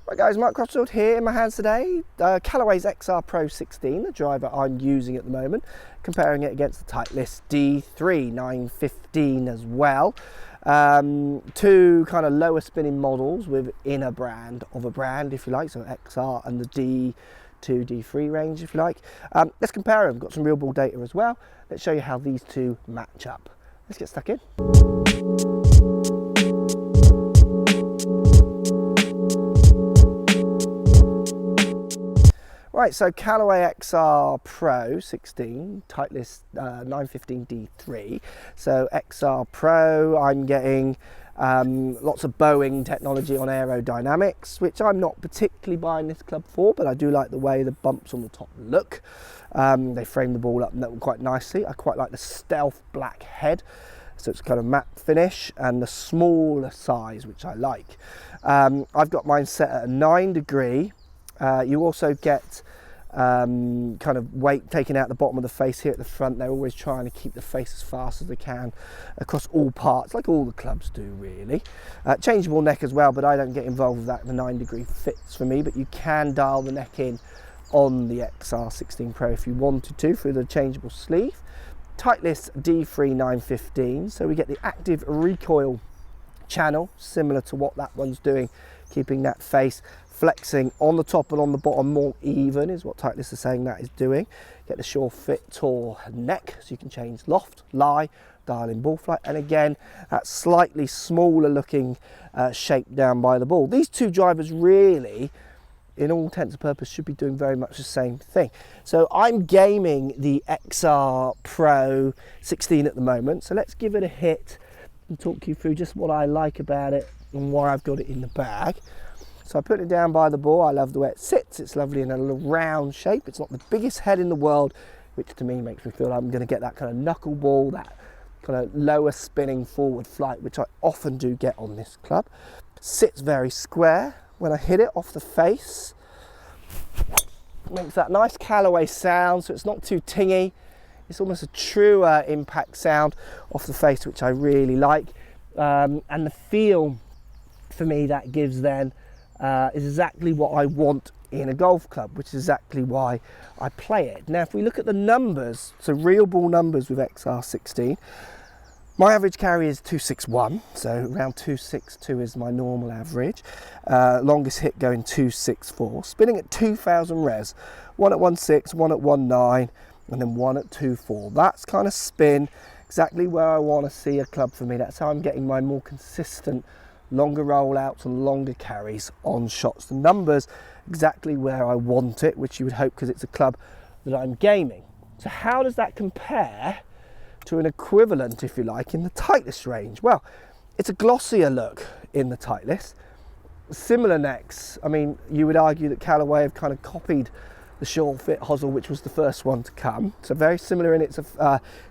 Right guys, Mark Crossfield here in my hands today. Callaway's XR Pro 16, the driver I'm using at the moment, comparing it against the Titleist D3 915 as well. Two kind of lower spinning models within a brand of a brand, if you like, so XR and the D2, D3 range, if you like. Let's compare them. Got some real ball data as well. Let's show you how these two match up. Let's get stuck in. Right, so Callaway XR Pro 16, Titleist 915 D3. So XR Pro, I'm getting lots of Boeing technology on aerodynamics, which I'm not particularly buying this club for, but I do like the way the bumps on the top look. They frame the ball up quite nicely. I quite like the stealth black head, so it's kind of matte finish, and the smaller size, which I like. I've got mine set at a 9 degree. You also get kind of weight taken out the bottom of the face here at the front. They're always trying to keep the face as fast as they can across all parts, like all the clubs do really. Changeable neck as well, but I don't get involved with that. The 9 degree fits for me, but you can dial the neck in on the XR16 Pro if you wanted to through the changeable sleeve. Titleist D3 915, so we get the active recoil channel, similar to what that one's doing, keeping that face flexing on the top and on the bottom more even is what Titleist is saying that is doing. Get the sure fit tall neck, so you can change loft, lie, dial in ball flight, and again that slightly smaller looking shape down by the ball. These two drivers really, in all intents and purposes, should be doing very much the same thing. So I'm gaming the XR Pro 16 at the moment, so let's give it a hit and talk you through just what I like about it and why I've got it in the bag. So I put it down by the ball. I love the way it sits. It's lovely in a little round shape. It's not the biggest head in the world, which to me makes me feel I'm going to get that kind of knuckleball, that kind of lower spinning forward flight, which I often do get on this club. Sits very square. When I hit it off the face, it makes that nice Callaway sound, so it's not too tingy. It's almost a truer impact sound off the face, which I really like. And the feel for me that gives then is exactly what I want in a golf club, which is exactly why I play it. Now, if we look at the numbers, so real ball numbers with XR16, my average carry is 261, so around 262 is my normal average. Longest hit going 264, spinning at 2000 res, one at 16, one at 19, and then one at 24. That's kind of spin, exactly where I want to see a club for me. That's how I'm getting my more consistent longer rollouts and longer carries on shots. The numbers exactly where I want it, which you would hope because it's a club that I'm gaming. So how does that compare to an equivalent, if you like, in the Titleist range? Well, it's a glossier look in the Titleist. Similar necks. I mean, you would argue that Callaway have kind of copied the sure fit hosel, which was the first one to come. So very similar in its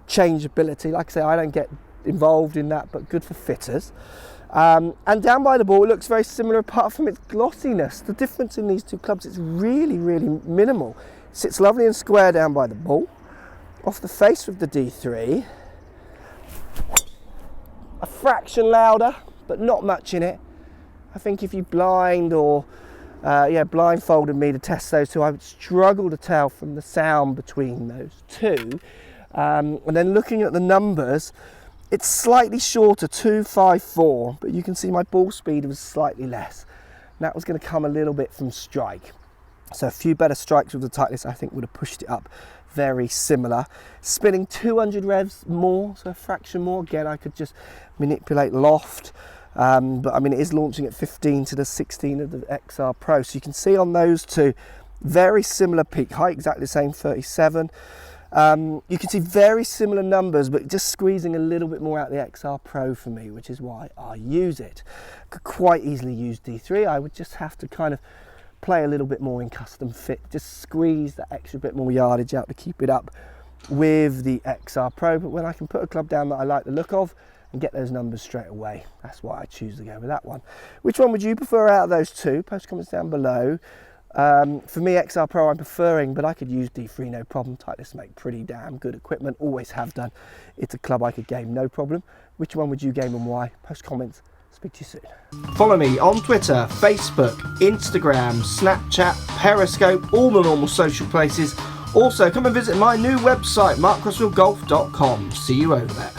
changeability. Like I say, I don't get involved in that, but good for fitters. And down by the ball, it looks very similar apart from its glossiness. The difference in these two clubs is really, really minimal. It sits lovely and square down by the ball. Off the face with the D3. A fraction louder, but not much in it. I think if you blindfolded me to test those two, I would struggle to tell from the sound between those two. And then looking at the numbers, it's slightly shorter, 254, but you can see my ball speed was slightly less. And that was going to come a little bit from strike. So a few better strikes with the Titleist, I think, would have pushed it up very similar. Spinning 200 revs more, so a fraction more. Again, I could just manipulate loft. But I mean, it is launching at 15 to the 16 of the XR Pro. So you can see on those two, very similar peak height, exactly the same, 37. You can see very similar numbers, but just squeezing a little bit more out the XR Pro for me, which is why I use it. Could quite easily use D3. I would just have to kind of play a little bit more in custom fit, just squeeze that extra bit more yardage out to keep it up with the XR Pro. But when I can put a club down that I like the look of and get those numbers straight away, that's why I choose to go with that one. Which one would you prefer out of those two? Post comments down below. For me, XR Pro I'm preferring, but I could use D3 no problem. Titleist make pretty damn good equipment, always have done. It's a club I could game no problem. Which one would you game and why? Post comments, Speak to you soon. Follow me on Twitter, Facebook, Instagram, Snapchat, Periscope, all the normal social places. Also, come and visit my new website, markcrossfieldgolf.com. See you over there.